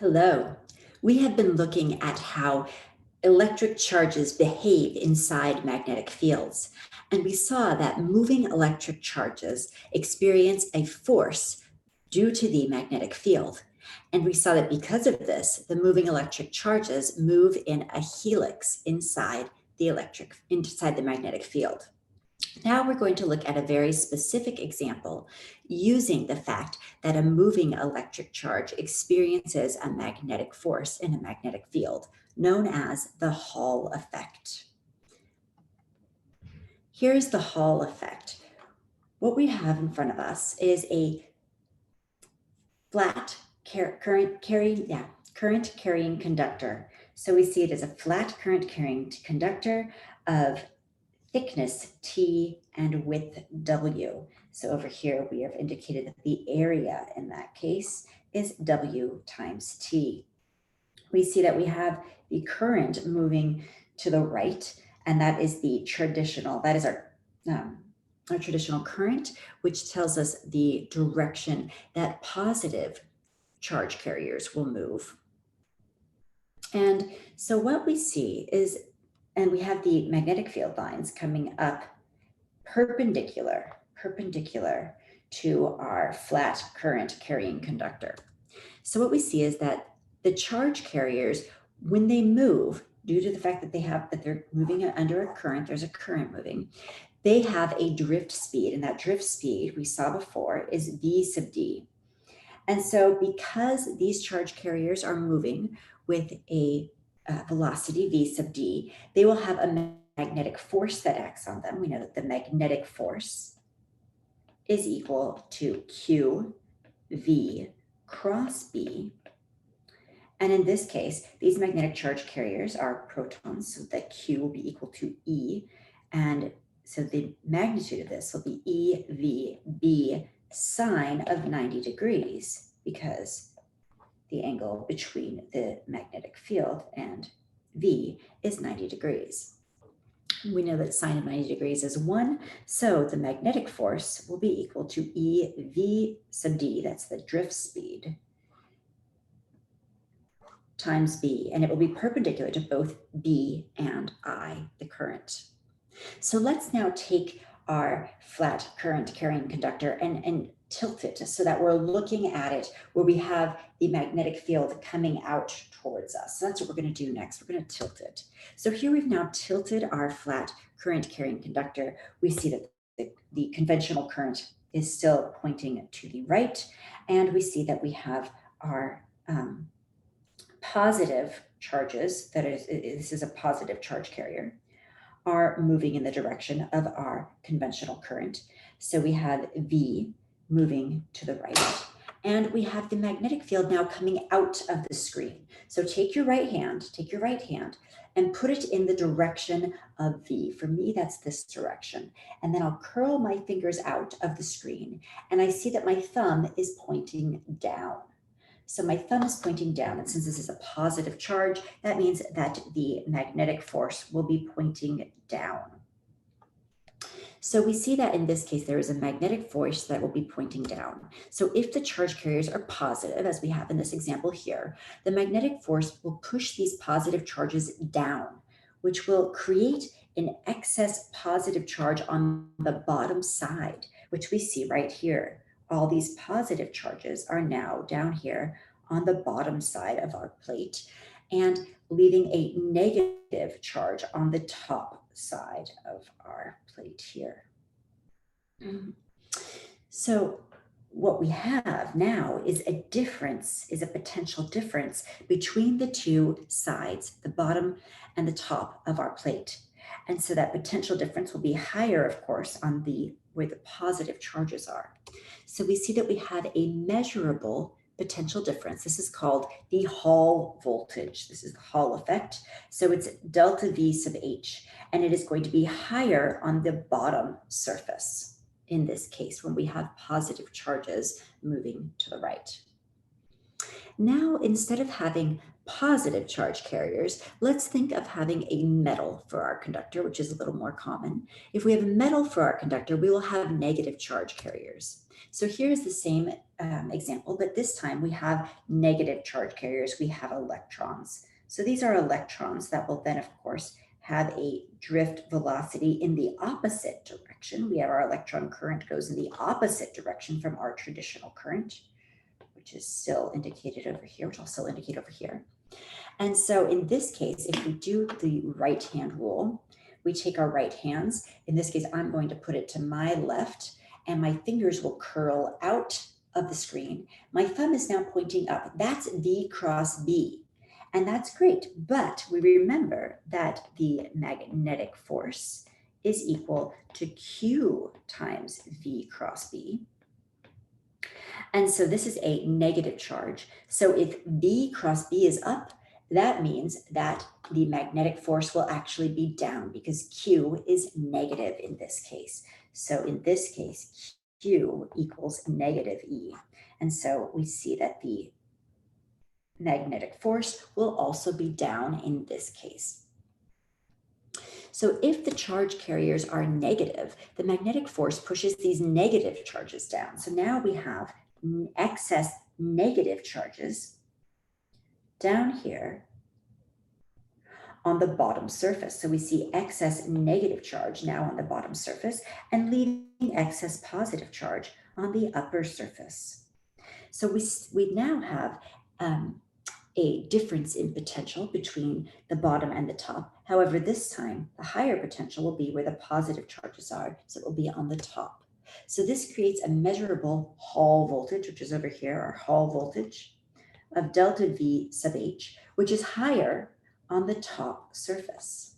Hello. We have been looking at how electric charges behave inside magnetic fields, and we saw that moving electric charges experience a force due to the magnetic field. And we saw that because of this, the moving electric charges move in a helix inside the magnetic field. Now we're going to look at a very specific example using the fact that a moving electric charge experiences a magnetic force in a magnetic field, known as the Hall effect. Here's the Hall effect. What we have in front of us is a flat current carrying conductor. So we see it as a flat current carrying conductor of thickness T and width W. So over here, we have indicated that the area in that case is W times T. We see that we have the current moving to the right, and that is our traditional current, which tells us the direction that positive charge carriers will move. And so what we see is, and we have the magnetic field lines coming up perpendicular to our flat current carrying conductor. So what we see is that the charge carriers, when they move, due to the fact that they're moving under a current, there's a current moving, they have a drift speed, and that drift speed we saw before is V sub D. And so because these charge carriers are moving with a velocity V sub D, they will have a magnetic force that acts on them. We know that the magnetic force is equal to Q V cross B. And in this case, these magnetic charge carriers are protons, so that Q will be equal to E. And so the magnitude of this will be EVB sine of 90 degrees, because the angle between the magnetic field and V is 90 degrees. We know that sine of 90 degrees is 1, so the magnetic force will be equal to EV sub D, that's the drift speed, times B, and it will be perpendicular to both B and I, the current. So let's now take our flat current carrying conductor and tilt it so that we're looking at it where we have the magnetic field coming out towards us. So that's what we're going to do next. We're going to tilt it. So here we've now tilted our flat current carrying conductor. We see that the conventional current is still pointing to the right, and we see that we have our positive charges, this is a positive charge carrier, are moving in the direction of our conventional current. So we have V moving to the right, and we have the magnetic field now coming out of the screen. So take your right hand and put it in the direction of V. For me, that's this direction. And then I'll curl my fingers out of the screen, and I see that my thumb is pointing down. So my thumb is pointing down, and since this is a positive charge, that means that the magnetic force will be pointing down. So we see that in this case, there is a magnetic force that will be pointing down. So if the charge carriers are positive, as we have in this example here, the magnetic force will push these positive charges down, which will create an excess positive charge on the bottom side, which we see right here. All these positive charges are now down here on the bottom side of our plate, and leaving a negative charge on the top side of our plate here. So what we have now is a potential difference between the two sides, the bottom and the top of our plate. And so that potential difference will be higher, of course, on where the positive charges are. So we see that we have a measurable potential difference. This is called the Hall voltage. This is the Hall effect. So it's delta V sub H, and it is going to be higher on the bottom surface in this case when we have positive charges moving to the right. Now, instead of having positive charge carriers, let's think of having a metal for our conductor, which is a little more common. If we have a metal for our conductor, we will have negative charge carriers. So here's the same example, but this time we have negative charge carriers. We have electrons. So these are electrons that will then, of course, have a drift velocity in the opposite direction. We have our electron current goes in the opposite direction from our traditional current, which is still indicated over here, which I'll still indicate over here. And so in this case, if we do the right hand rule, we take our right hands. In this case, I'm going to put it to my left, and my fingers will curl out of the screen. My thumb is now pointing up. That's V cross B. And that's great, but we remember that the magnetic force is equal to Q times V cross B. And so this is a negative charge. So if V cross B is up, that means that the magnetic force will actually be down because Q is negative in this case. So in this case, Q equals negative E. And so we see that the magnetic force will also be down in this case. So if the charge carriers are negative, the magnetic force pushes these negative charges down. So now we have excess negative charges down here on the bottom surface. So we see excess negative charge now on the bottom surface and leaving excess positive charge on the upper surface. So we now have a difference in potential between the bottom and the top. However, this time the higher potential will be where the positive charges are, so it will be on the top. So this creates a measurable Hall voltage, which is over here, our Hall voltage of delta V sub H, which is higher on the top surface.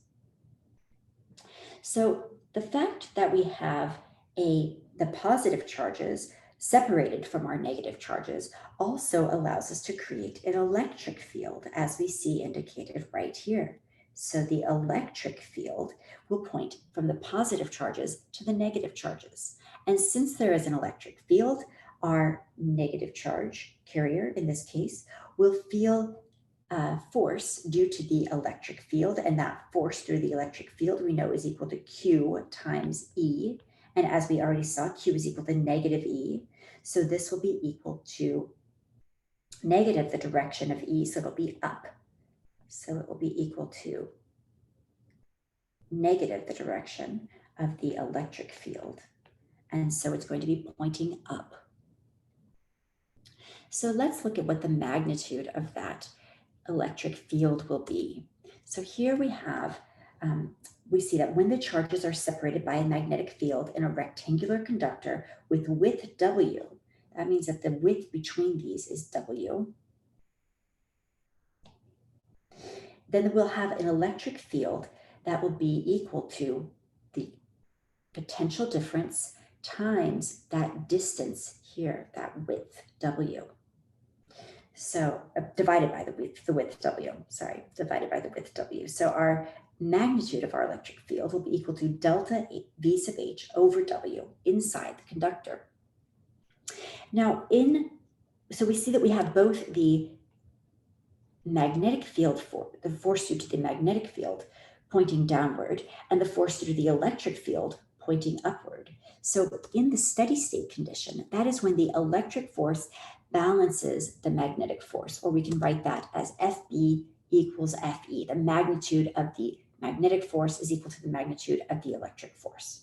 So the fact that we have the positive charges separated from our negative charges also allows us to create an electric field, as we see indicated right here. So the electric field will point from the positive charges to the negative charges. And since there is an electric field, our negative charge carrier, in this case, will feel force due to the electric field, and that force through the electric field we know is equal to Q times E. And as we already saw, Q is equal to negative E. So this will be equal to negative the direction of E, so it'll be up. So it will be equal to negative the direction of the electric field. And so it's going to be pointing up. So let's look at what the magnitude of that electric field will be. So here we have, we see that when the charges are separated by a magnetic field in a rectangular conductor with width W, that means that the width between these is W, then we'll have an electric field that will be equal to the potential difference times that distance here, that width W. So divided by the width W, divided by the width W. So our magnitude of our electric field will be equal to delta V sub H over W inside the conductor. Now so we see that we have both the magnetic field the force due to the magnetic field pointing downward and the force due to the electric field pointing upward. So in the steady state condition, that is when the electric force balances the magnetic force, or we can write that as FB equals FE. The magnitude of the magnetic force is equal to the magnitude of the electric force.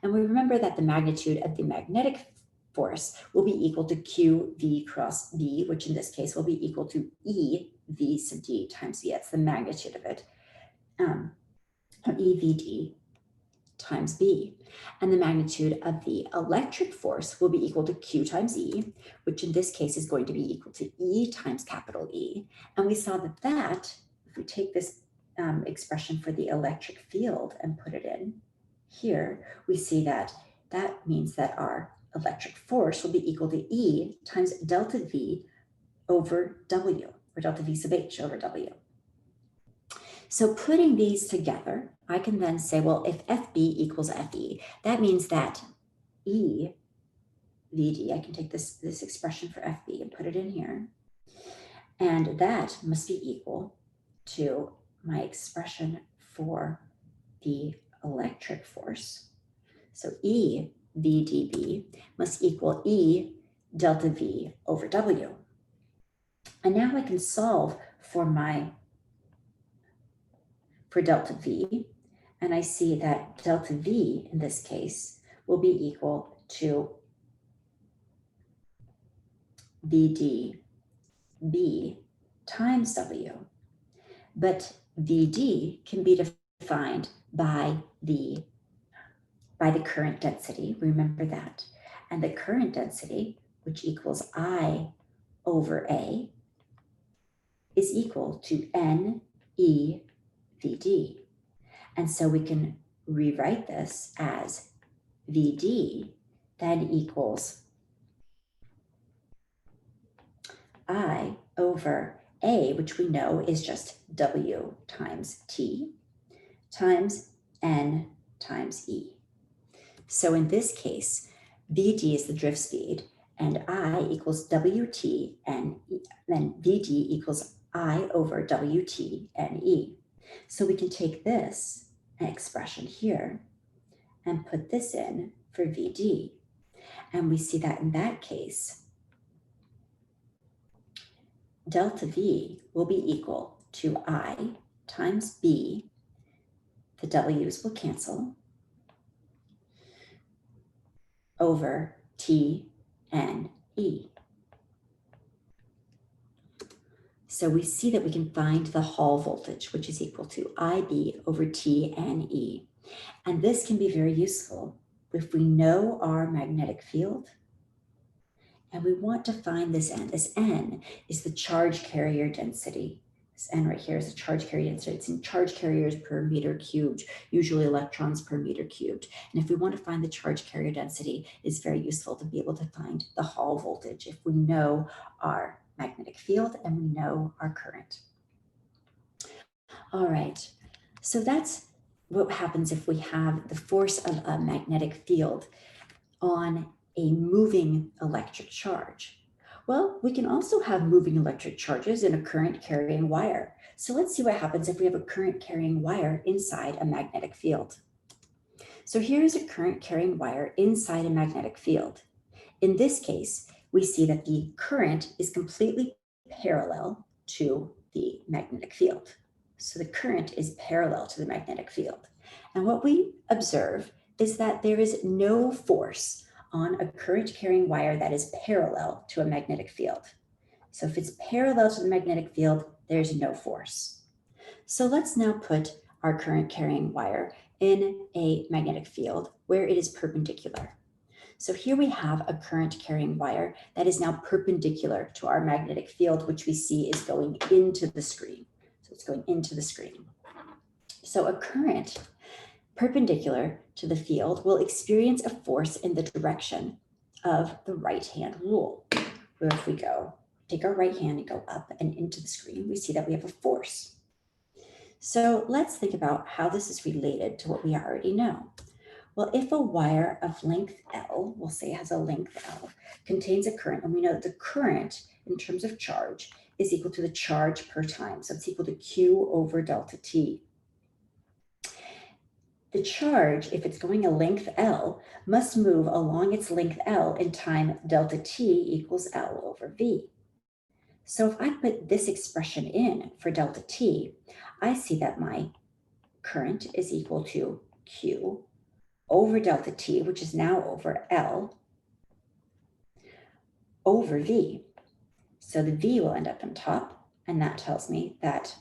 And we remember that the magnitude of the magnetic force will be equal to QV cross B, which in this case will be equal to EV sub D times V. That's the magnitude of it, or EVD times B. And the magnitude of the electric force will be equal to Q times E, which in this case is going to be equal to E times capital E. And we saw that if we take this expression for the electric field and put it in here, we see that that means that our electric force will be equal to E times delta V over W, or delta V sub H over W. So putting these together, I can then say, well, if FB equals FE, that means that E VD, I can take this expression for FB and put it in here. And that must be equal to my expression for the electric force. So E V dB must equal E delta V over W. And now I can solve for delta V, and I see that delta V in this case will be equal to VdB times W. But Vd can be defined by the current density, remember that. And the current density, which equals I over A, is equal to NE Vd. And so we can rewrite this as Vd then equals I over A, which we know is just W times T, times N times E. So in this case, Vd is the drift speed, and I equals Wt, and then Vd equals I over Wt and E. So we can take this expression here and put this in for Vd. And we see that in that case, delta V will be equal to I times B. The W's will cancel over T and E. So we see that we can find the Hall voltage, which is equal to IB over T and E. And this can be very useful if we know our magnetic field and we want to find this N. This N is the charge carrier density. This N right here is the charge carrier density. It's in charge carriers per meter cubed, usually electrons per meter cubed. And if we want to find the charge carrier density, it's very useful to be able to find the Hall voltage if we know our magnetic field and we know our current. All right, so that's what happens if we have the force of a magnetic field on a moving electric charge. Well, we can also have moving electric charges in a current carrying wire. So let's see what happens if we have a current carrying wire inside a magnetic field. So here is a current carrying wire inside a magnetic field. In this case, we see that the current is completely parallel to the magnetic field. So the current is parallel to the magnetic field. And what we observe is that there is no force on a current carrying wire that is parallel to a magnetic field. So if it's parallel to the magnetic field, there's no force. So let's now put our current carrying wire in a magnetic field where it is perpendicular. So here we have a current carrying wire that is now perpendicular to our magnetic field, which we see is going into the screen. So it's going into the screen. So a current perpendicular to the field will experience a force in the direction of the right-hand rule. Where if we take our right hand and go up and into the screen, we see that we have a force. So let's think about how this is related to what we already know. Well, if a wire of length L, we'll say it has a length L, contains a current, and we know that the current in terms of charge is equal to the charge per time. So it's equal to Q over delta T. The charge, if it's going a length L, must move along its length L in time delta T equals L over V. So if I put this expression in for delta T, I see that my current is equal to Q over delta T, which is now over L, over V. So the V will end up on top, and that tells me that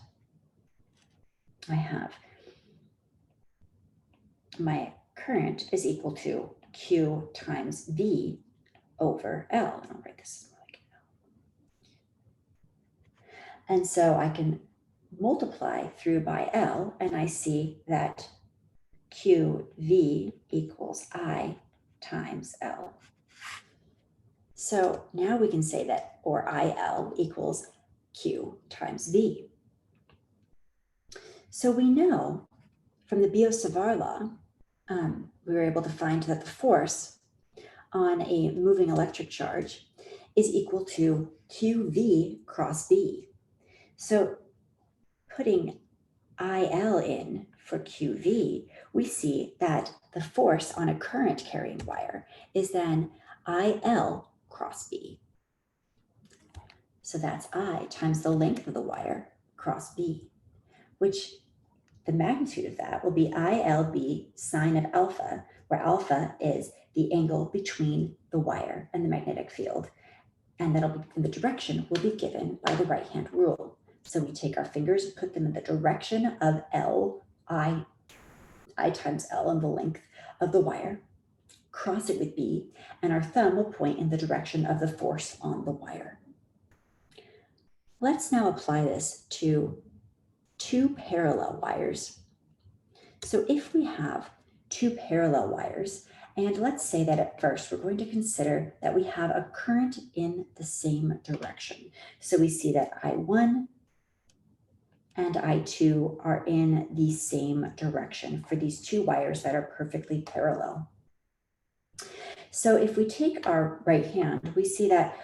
I have my current is equal to Q times V over L. And I'll write this like L. And so I can multiply through by L, and I see that QV equals I times L. So now we can say that, or IL equals Q times V. So we know from the Biot-Savart law, we were able to find that the force on a moving electric charge is equal to QV cross B. So putting IL in for QV, we see that the force on a current carrying wire is then IL cross B. So that's I times the length of the wire cross B, which the magnitude of that will be ILB sine of alpha, where alpha is the angle between the wire and the magnetic field. And the direction will be given by the right-hand rule. So we take our fingers and put them in the direction of L, I times L and the length of the wire, cross it with B, and our thumb will point in the direction of the force on the wire. Let's now apply this to two parallel wires. So if we have two parallel wires, and let's say that at first we're going to consider that we have a current in the same direction. So we see that I1 and I2 are in the same direction for these two wires that are perfectly parallel. So if we take our right hand, we see that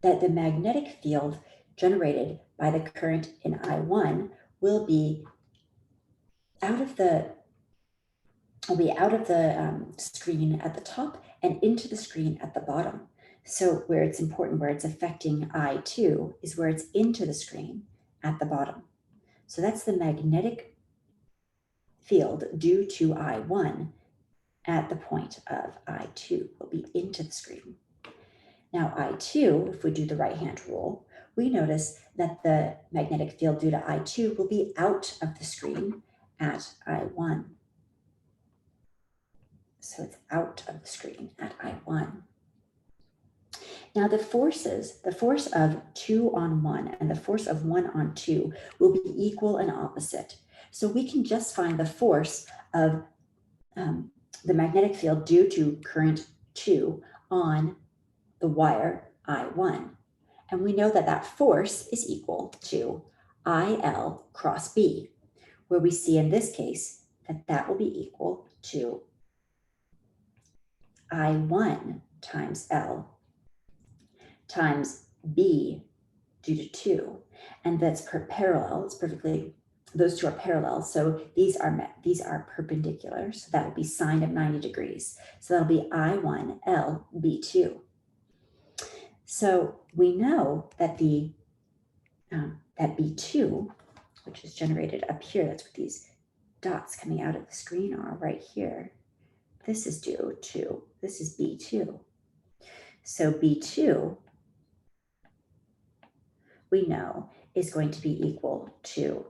the magnetic field generated by the current in I1 will be out of the screen at the top and into the screen at the bottom. So where it's important, where it's affecting I2 is where it's into the screen at the bottom. So that's the magnetic field due to I1 at the point of I2 will be into the screen. Now I2, if we do the right-hand rule, we notice that the magnetic field due to I2 will be out of the screen at I1. So it's out of the screen at I1. Now the force of 2 on 1 and the force of 1 on 2 will be equal and opposite. So we can just find the force of the magnetic field due to current 2 on the wire I1. And we know that that force is equal to IL cross B, where we see in this case that that will be equal to I1 times L times B due to 2. And that's parallel. It's perfectly, those two are parallel. So these are perpendicular. So that would be sine of 90 degrees. So that'll be I1 L B2. So we know that that B2, which is generated up here, that's what these dots coming out of the screen are right here. This is this is B2. So B2, we know, is going to be equal to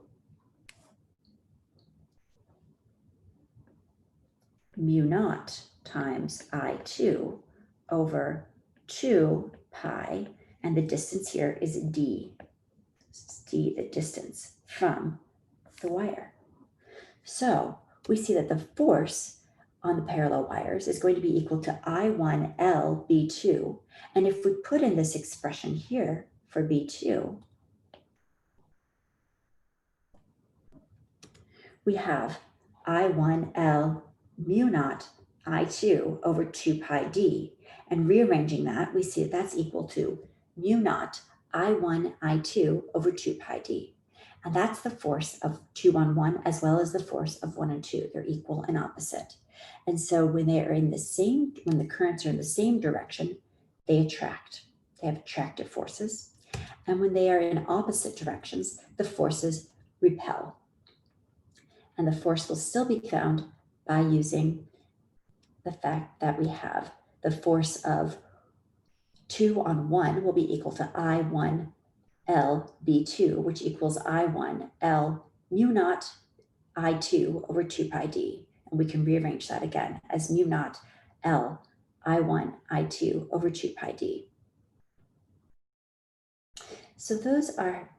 mu naught times I2 over 2 pi, and the distance here is D. This is D, the distance from the wire. So we see that the force on the parallel wires is going to be equal to I1 L B2. And if we put in this expression here for B2, we have I1 L mu naught I2 over 2 pi D. And rearranging that, we see that that's equal to mu naught I1 I2 over 2 pi D. And that's the force of 2 on 1 as well as the force of 1 and 2. They're equal and opposite. And so when they are in the same, when the currents are in the same direction, they attract. They have attractive forces. And when they are in opposite directions, the forces repel. And the force will still be found by using the fact that we have the force of 2 on 1 will be equal to I1 L B2, which equals I1 L mu naught I2 over 2 pi D. And we can rearrange that again as mu naught L I1 I2 over 2 pi D. So those are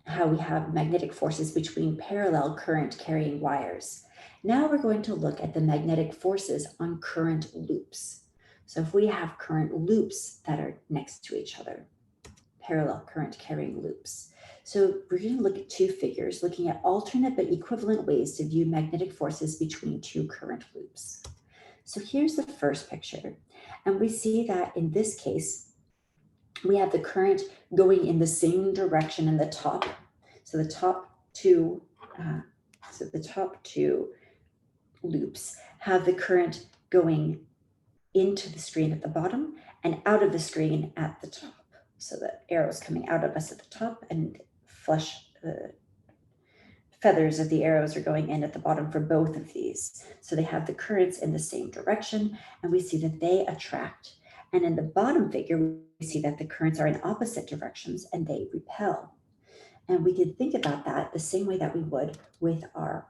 how we have magnetic forces between parallel current carrying wires. Now we're going to look at the magnetic forces on current loops. So if we have current loops that are next to each other, parallel current carrying loops. So we're going to look at two figures, looking at alternate but equivalent ways to view magnetic forces between two current loops. So here's the first picture. And we see that in this case, we have the current going in the same direction in the top. So the top two, loops have the current going into the screen at the bottom and out of the screen at the top. So the arrow's coming out of us at the top, and the feathers of the arrows are going in at the bottom for both of these. So they have the currents in the same direction, and we see that they attract. And in the bottom figure, we see that the currents are in opposite directions and they repel. And we can think about that the same way that we would with our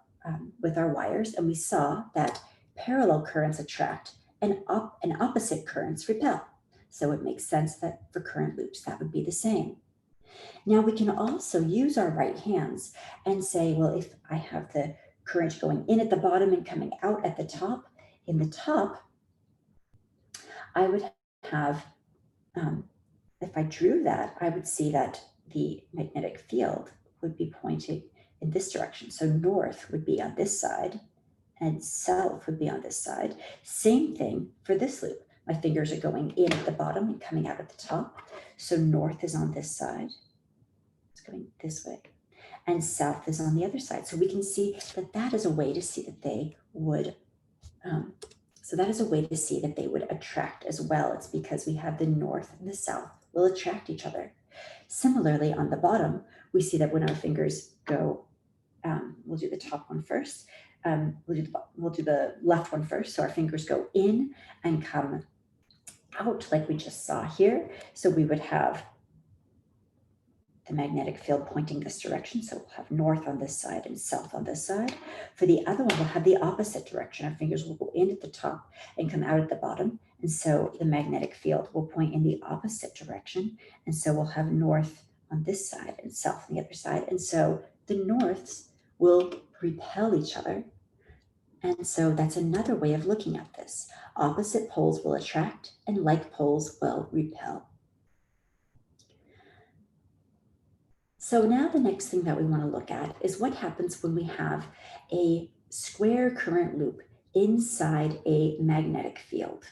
wires. And we saw that parallel currents attract and opposite currents repel. So it makes sense that for current loops, that would be the same. Now we can also use our right hands and say, well, if I have the current going in at the bottom and coming out at the top, in the top, I would have, if I drew that, I would see that the magnetic field would be pointing in this direction. So north would be on this side and south would be on this side. Same thing for this loop. My fingers are going in at the bottom and coming out at the top. So north is on this side. It's going this way. And south is on the other side. So we can see that that is a way to see that they would attract as well. It's because we have the north and the south will attract each other. Similarly, on the bottom, we see that when our fingers go, we'll do the top one first. We'll do the left one first. So our fingers go in and come out like we just saw here. So we would have the magnetic field pointing this direction. So we'll have north on this side and south on this side. For the other one, we'll have the opposite direction. Our fingers will go in at the top and come out at the bottom. And so the magnetic field will point in the opposite direction. And so we'll have north on this side and south on the other side. And so the norths will repel each other. And so that's another way of looking at this. Opposite poles will attract and like poles will repel. So now the next thing that we want to look at is what happens when we have a square current loop inside a magnetic field.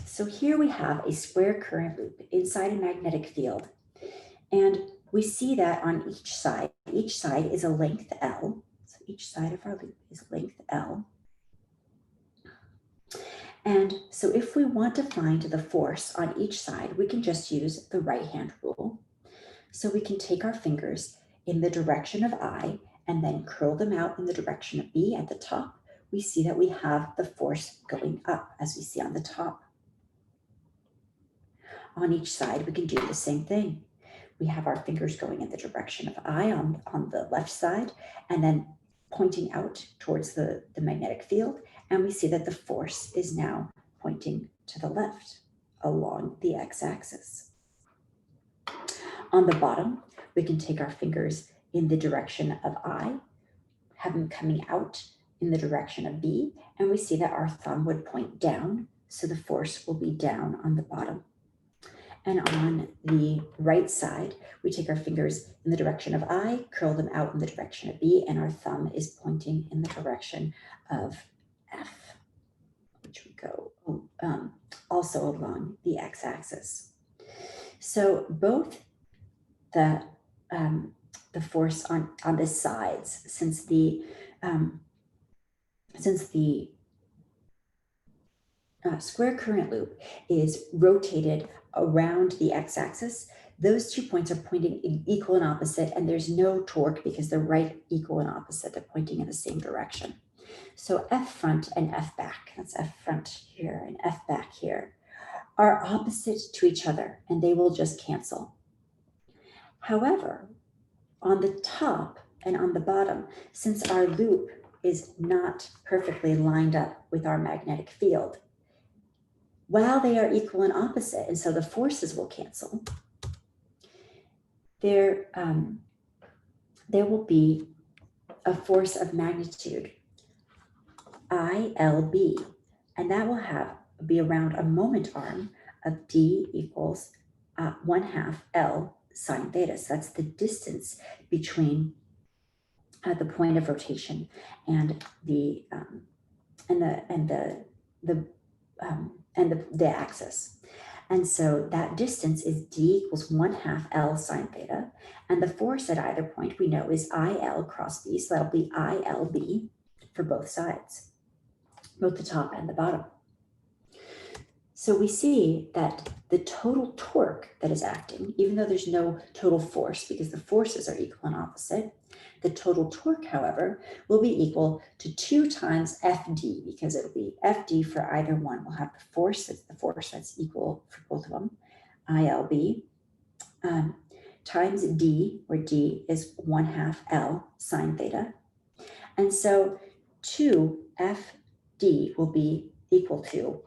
So here we have a square current loop inside a magnetic field, and we see that on each side is a length L. So each side of our loop is length L. And so if we want to find the force on each side, we can just use the right-hand rule. So we can take our fingers in the direction of I and then curl them out in the direction of B at the top. We see that we have the force going up, as we see on the top. On each side, we can do the same thing. We have our fingers going in the direction of I on the left side and then pointing out towards the magnetic field. And we see that the force is now pointing to the left along the x-axis. On the bottom, we can take our fingers in the direction of I, have them coming out in the direction of B, and we see that our thumb would point down, so the force will be down on the bottom. And on the right side, we take our fingers in the direction of I, curl them out in the direction of B, and our thumb is pointing in the direction of F, which would go also along the x-axis. So both the force on the sides, since the square current loop is rotated around the x-axis, those 2 points are pointing equal and opposite, and there's no torque because they're right equal and opposite. They're pointing in the same direction. So F front and F back, that's F front here and F back here, are opposite to each other, and they will just cancel. However, on the top and on the bottom, since our loop is not perfectly lined up with our magnetic field, while they are equal and opposite, and so the forces will cancel, there will be a force of magnitude ILB, and that will be around a moment arm of D equals 1/2 L sine theta. So that's the distance between the point of rotation and the axis. And so that distance is d equals 1/2 L sine theta. And the force at either point we know is IL cross B. So that'll be ILB for both sides, both the top and the bottom. So we see that the total torque that is acting, even though there's no total force because the forces are equal and opposite, the total torque, however, will be equal to 2 times Fd, because it'll be Fd for either one. We'll have the force that's equal for both of them, ILB, times d, where d is 1/2 L sine theta. And so 2Fd will be equal to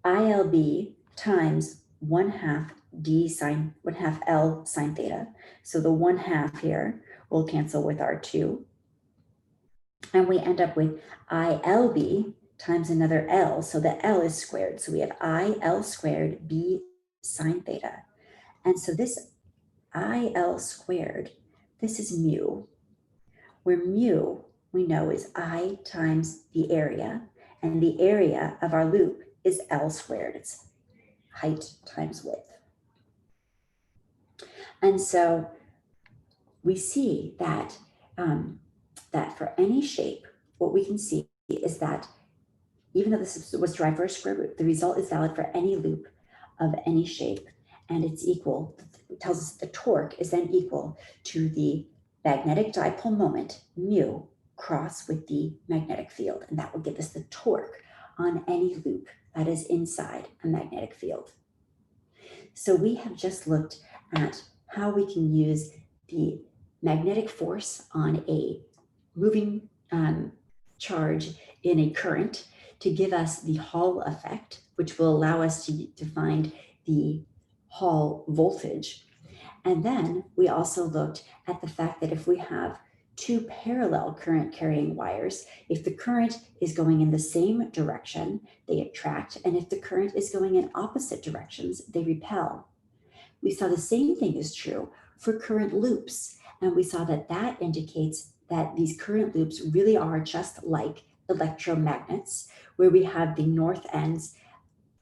ILB times 1/2 L sine theta. So the 1/2 here will cancel with our 2. And we end up with ILB times another L. So the L is squared. So we have IL squared B sine theta. And so this IL squared, this is mu, where mu we know is I times the area. And the area of our loop is L squared. It's height times width. And so we see that, that for any shape, what we can see is that even though this was derived for a square root, the result is valid for any loop of any shape, and it's equal, it tells us the torque is then equal to the magnetic dipole moment, mu, cross with the magnetic field, and that will give us the torque on any loop that is inside a magnetic field. So we have just looked at how we can use the magnetic force on a moving charge in a current to give us the Hall effect, which will allow us to find the Hall voltage. And then we also looked at the fact that if we have 2 parallel current carrying wires, if the current is going in the same direction, they attract, and if the current is going in opposite directions, they repel. We saw the same thing is true for current loops, and we saw that that indicates that these current loops really are just like electromagnets, where we have the north ends,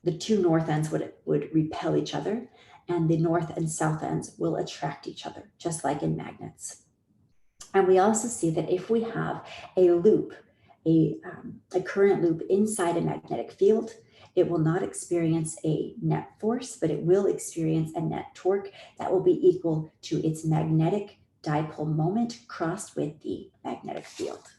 the 2 north ends would repel each other, and the north and south ends will attract each other, just like in magnets. And we also see that if we have a loop, a current loop inside a magnetic field, it will not experience a net force, but it will experience a net torque that will be equal to its magnetic dipole moment crossed with the magnetic field.